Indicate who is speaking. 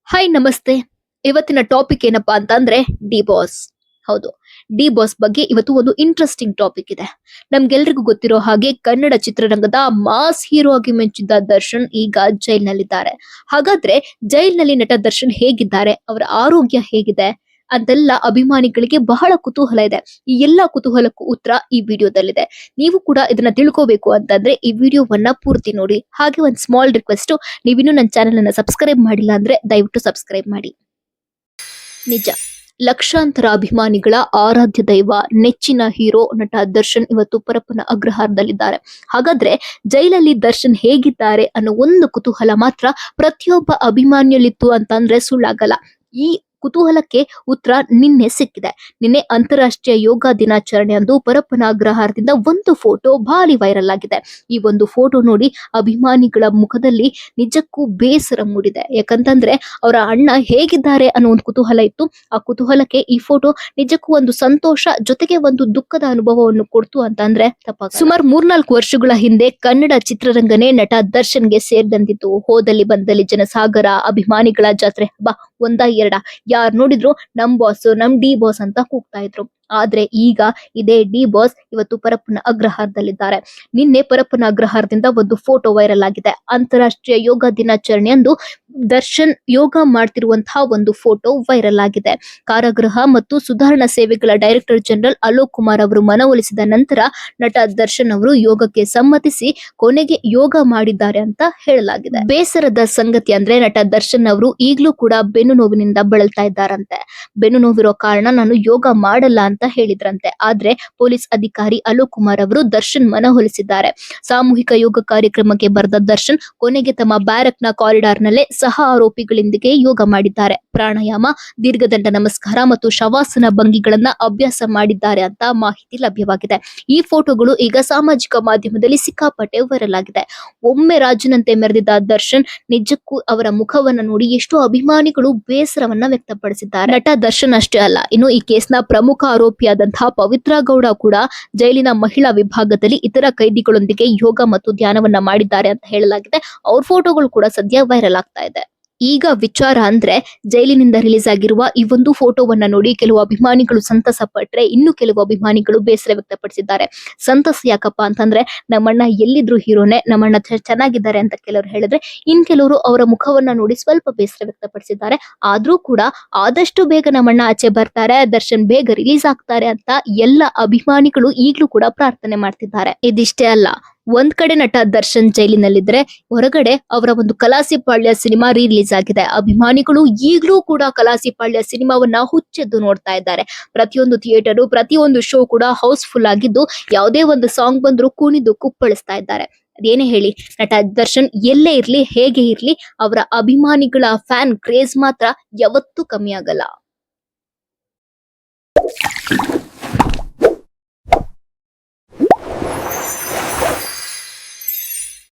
Speaker 1: Hi ನಮಸ್ತೆ. ಇವತ್ತಿನ topic ಏನಪ್ಪಾ ಅಂತಂದ್ರೆ ಡಿ ಬಾಸ್. ಹೌದು, ಡಿ ಬಾಸ್ ಬಗ್ಗೆ ಇವತ್ತು ಒಂದು ಇಂಟ್ರೆಸ್ಟಿಂಗ್ ಟಾಪಿಕ್ ಇದೆ. ನಮ್ಗೆಲ್ರಿಗೂ ಗೊತ್ತಿರೋ ಹಾಗೆ ಕನ್ನಡ ಚಿತ್ರರಂಗದ ಮಾಸ್ ಹೀರೋ ಆಗಿ ಮೆಚ್ಚಿದ್ದ ದರ್ಶನ್ ಈಗ ಜೈಲ್ನಲ್ಲಿದ್ದಾರೆ. ಹಾಗಾದ್ರೆ ಜೈಲ್ನಲ್ಲಿ ನಟ ದರ್ಶನ್ ಹೇಗಿದ್ದಾರೆ, ಅವರ ಆರೋಗ್ಯ ಹೇಗಿದೆ ಅಂತೆಲ್ಲ ಅಭಿಮಾನಿಗಳಿಗೆ ಬಹಳ ಕುತೂಹಲ ಇದೆ. ಈ ಎಲ್ಲಾ ಕುತೂಹಲಕ್ಕೂ ಉತ್ತರ ಈ ವಿಡಿಯೋದಲ್ಲಿದೆ. ನೀವು ಕೂಡ ಇದನ್ನ ತಿಳ್ಕೋಬೇಕು ಅಂತಂದ್ರೆ ಈ ವಿಡಿಯೋವನ್ನ ಪೂರ್ತಿ ನೋಡಿ. ಹಾಗೆ ಒಂದು ಸ್ಮಾಲ್ ರಿಕ್ವೆಸ್ಟ್, ನೀವಿನ್ನೂ ನನ್ನ ಚಾನೆಲ್ ಅನ್ನ ಸಬ್ಸ್ಕ್ರೈಬ್ ಮಾಡಿಲ್ಲ ಅಂದ್ರೆ ದಯವಿಟ್ಟು ಸಬ್ಸ್ಕ್ರೈಬ್ ಮಾಡಿ. ನಿಜ, ಲಕ್ಷಾಂತರ ಅಭಿಮಾನಿಗಳ ಆರಾಧ್ಯ ದೈವ, ನೆಚ್ಚಿನ ಹೀರೋ ನಟ ದರ್ಶನ್ ಇವತ್ತು ಪರಪ್ಪನ ಅಗ್ರಹಾರದಲ್ಲಿದ್ದಾರೆ. ಹಾಗಾದ್ರೆ ಜೈಲಲ್ಲಿ ದರ್ಶನ್ ಹೇಗಿದ್ದಾರೆ ಅನ್ನೋ ಒಂದು ಕುತೂಹಲ ಮಾತ್ರ ಪ್ರತಿಯೊಬ್ಬ ಅಭಿಮಾನಿಯಲ್ಲಿತ್ತು ಅಂತಂದ್ರೆ ಸುಳ್ಳಾಗಲ್ಲ. ಈ ಕುತೂಹಲಕ್ಕೆ ಉತ್ತರ ನಿನ್ನೆ ಸಿಕ್ಕಿದೆ. ನಿನ್ನೆ ಅಂತಾರಾಷ್ಟ್ರೀಯ ಯೋಗ ದಿನಾಚರಣೆ ಅಂದು ಪರಪ್ಪನ ಅಗ್ರಹಾರದಿಂದ ಒಂದು ಫೋಟೋ ಭಾರಿ ವೈರಲ್ ಆಗಿದೆ. ಈ ಒಂದು ಫೋಟೋ ನೋಡಿ ಅಭಿಮಾನಿಗಳ ಮುಖದಲ್ಲಿ ನಿಜಕ್ಕೂ ಬೇಸರ ಮೂಡಿದೆ. ಯಾಕಂತಂದ್ರೆ ಅವರ ಅಣ್ಣ ಹೇಗಿದ್ದಾರೆ ಅನ್ನೋ ಒಂದು ಕುತೂಹಲ ಇತ್ತು. ಆ ಕುತೂಹಲಕ್ಕೆ ಈ ಫೋಟೋ ನಿಜಕ್ಕೂ ಒಂದು ಸಂತೋಷ ಜೊತೆಗೆ ಒಂದು ದುಃಖದ ಅನುಭವವನ್ನು ಕೊಡ್ತು ಅಂತಂದ್ರೆ ತಪ್ಪಾಗಲ್ಲ. ಸುಮಾರು 3-4 ವರ್ಷಗಳ ಹಿಂದೆ ಕನ್ನಡ ಚಿತ್ರರಂಗನೇ ನಟ ದರ್ಶನ್ಗೆ ಸೇರಿದಂತಿತ್ತು. ಹೋದಲ್ಲಿ ಬಂದಲ್ಲಿ ಜನಸಾಗರ, ಅಭಿಮಾನಿಗಳ ಜಾತ್ರೆ, ಒಂದ ಎರಡ, ಯಾರ್ ನೋಡಿದ್ರು ನಮ್ ಬಾಸ್, ನಮ್ ಡಿ ಬಾಸ್ ಅಂತ ಕೂಗ್ತಾ ಇದ್ರು. ಆದ್ರೆ ಈಗ ಇದೇ ಡಿ ಬಾಸ್ ಇವತ್ತು ಪರಪ್ಪನ ಅಗ್ರಹಾರದಲ್ಲಿದ್ದಾರೆ. ನಿನ್ನೆ ಪರಪ್ಪನ ಅಗ್ರಹಾರದಿಂದ ಒಂದು ಫೋಟೋ ವೈರಲ್ ಆಗಿದೆ. ಅಂತಾರಾಷ್ಟ್ರೀಯ ಯೋಗ ದಿನಾಚರಣೆ ಅಂದು ದರ್ಶನ್ ಯೋಗ ಮಾಡ್ತಿರುವಂತಹ ಒಂದು ಫೋಟೋ ವೈರಲ್ ಆಗಿದೆ. ಕಾರಾಗೃಹ ಮತ್ತು ಸುಧಾರಣಾ ಸೇವೆಗಳ ಡೈರೆಕ್ಟರ್ ಜನರಲ್ ಅಲೋಕ್ ಕುಮಾರ್ ಅವರು ಮನವೊಲಿಸಿದ ನಂತರ ನಟ ದರ್ಶನ್ ಅವರು ಯೋಗಕ್ಕೆ ಸಮ್ಮತಿಸಿ ಕೊನೆಗೆ ಯೋಗ ಮಾಡಿದ್ದಾರೆ ಅಂತ ಹೇಳಲಾಗಿದೆ. ಬೇಸರದ ಸಂಗತಿ ಅಂದ್ರೆ ನಟ ದರ್ಶನ್ ಅವರು ಈಗಲೂ ಕೂಡ ಬೆನ್ನು ನೋವಿನಿಂದ ಬಳಲ್ತಾ ಇದ್ದಾರಂತೆ. ಬೆನ್ನು ನೋವಿರೋ ಕಾರಣ ನಾನು ಯೋಗ ಮಾಡಲ್ಲ ಅಂತ ಹೇಳಿದ್ರಂತೆ. ಆದ್ರೆ ಪೊಲೀಸ್ ಅಧಿಕಾರಿ ಅಲೋಕ್ ಕುಮಾರ್ ಅವರು ದರ್ಶನ್ ಮನವೊಲಿಸಿದ್ದಾರೆ. ಸಾಮೂಹಿಕ ಯೋಗ ಕಾರ್ಯಕ್ರಮಕ್ಕೆ ಬರೆದ ದರ್ಶನ್ ಕೊನೆಗೆ ತಮ್ಮ ಬ್ಯಾರಕ್ ನ ಕಾರಿಡಾರ್ ನಲ್ಲೇ ಸಹ ಆರೋಪಿಗಳೊಂದಿಗೆ ಯೋಗ ಮಾಡಿದ್ದಾರೆ. ಪ್ರಾಣಾಯಾಮ, ದೀರ್ಘದಂಡ ನಮಸ್ಕಾರ ಮತ್ತು ಶವಾಸನ ಭಂಗಿಗಳನ್ನ ಅಭ್ಯಾಸ ಮಾಡಿದ್ದಾರೆ ಅಂತ ಮಾಹಿತಿ ಲಭ್ಯವಾಗಿದೆ. ಈ ಫೋಟೋಗಳು ಈಗ ಸಾಮಾಜಿಕ ಮಾಧ್ಯಮದಲ್ಲಿ ಸಿಕ್ಕಾಪಟ್ಟೆ ವೈರಲ್ ಆಗಿದೆ. ಒಮ್ಮೆ ರಾಜನಂತೆ ಮೆರೆದಿದ್ದ ದರ್ಶನ್ ನಿಜಕ್ಕೂ ಅವರ ಮುಖವನ್ನ ನೋಡಿ ಎಷ್ಟೋ ಅಭಿಮಾನಿಗಳು ಬೇಸರವನ್ನ ವ್ಯಕ್ತಪಡಿಸಿದ್ದಾರೆ. ನಟ ದರ್ಶನ್ ಅಷ್ಟೇ ಅಲ್ಲ, ಇನ್ನು ಈ ಕೇಸ್ನ ಪ್ರಮುಖ ಆರೋಪಿಯಾದಂತಹ ಪವಿತ್ರ ಗೌಡ ಕೂಡ ಜೈಲಿನ ಮಹಿಳಾ ವಿಭಾಗದಲ್ಲಿ ಇತರ ಕೈದಿಗಳೊಂದಿಗೆ ಯೋಗ ಮತ್ತು ಧ್ಯಾನವನ್ನ ಮಾಡಿದ್ದಾರೆ ಅಂತ ಹೇಳಲಾಗಿದೆ. ಅವ್ರ ಫೋಟೋಗಳು ಕೂಡ ಸದ್ಯ ವೈರಲ್ ಆಗ್ತಾ ಇದೆ. ಈಗ ವಿಚಾರ ಅಂದ್ರೆ ಜೈಲಿನಿಂದ ರಿಲೀಸ್ ಆಗಿರುವ ಈ ಒಂದು ಫೋಟೋವನ್ನ ನೋಡಿ ಕೆಲವು ಅಭಿಮಾನಿಗಳು ಸಂತಸ ಪಟ್ರೆ, ಇನ್ನು ಕೆಲವು ಅಭಿಮಾನಿಗಳು ಬೇಸರ ವ್ಯಕ್ತಪಡಿಸಿದ್ದಾರೆ. ಸಂತಸ ಯಾಕಪ್ಪ ಅಂತಂದ್ರೆ ನಮ್ಮಣ್ಣ ಎಲ್ಲಿದ್ರು ಹೀರೋನೆ, ನಮ್ಮಣ್ಣ ಚೆನ್ನಾಗಿದ್ದಾರೆ ಅಂತ ಕೆಲವರು ಹೇಳಿದ್ರೆ, ಇನ್ ಕೆಲವರು ಅವರ ಮುಖವನ್ನ ನೋಡಿ ಸ್ವಲ್ಪ ಬೇಸರ ವ್ಯಕ್ತಪಡಿಸಿದ್ದಾರೆ. ಆದ್ರೂ ಕೂಡ ಆದಷ್ಟು ಬೇಗ ನಮ್ಮಣ್ಣ ಆಚೆ ಬರ್ತಾರೆ, ದರ್ಶನ್ ಬೇಗ ರಿಲೀಸ್ ಆಗ್ತಾರೆ ಅಂತ ಎಲ್ಲ ಅಭಿಮಾನಿಗಳು ಈಗ್ಲೂ ಕೂಡ ಪ್ರಾರ್ಥನೆ ಮಾಡ್ತಿದ್ದಾರೆ. ಇದಿಷ್ಟೇ ಅಲ್ಲ, ಒಂದ್ ಕಡೆ ನಟ ದರ್ಶನ್ ಜೈಲಿನಲ್ಲಿದ್ರೆ, ಹೊರಗಡೆ ಅವರ ಒಂದು ಕಲಾಸಿಪಾಳ್ಯ ಸಿನಿಮಾ ರಿಲೀಸ್ ಆಗಿದೆ. ಅಭಿಮಾನಿಗಳು ಈಗಲೂ ಕೂಡ ಕಲಾಸಿಪಾಳ್ಯ ಸಿನಿಮಾವನ್ನ ಹುಚ್ಚೆದ್ದು ನೋಡ್ತಾ ಇದ್ದಾರೆ. ಪ್ರತಿಯೊಂದು ಥಿಯೇಟರ್, ಪ್ರತಿಯೊಂದು ಶೋ ಕೂಡ ಹೌಸ್ಫುಲ್ ಆಗಿದ್ದು, ಯಾವುದೇ ಒಂದು ಸಾಂಗ್ ಬಂದ್ರು ಕುಣಿದು ಕುಪ್ಪಳಿಸ್ತಾ ಇದ್ದಾರೆ. ಅದೇನೇ ಹೇಳಿ, ನಟ ದರ್ಶನ್ ಎಲ್ಲೇ ಇರ್ಲಿ, ಹೇಗೆ ಇರ್ಲಿ, ಅವರ ಅಭಿಮಾನಿಗಳ ಫ್ಯಾನ್ ಕ್ರೇಜ್ ಮಾತ್ರ ಯಾವತ್ತೂ ಕಮ್ಮಿ ಆಗಲ್ಲ.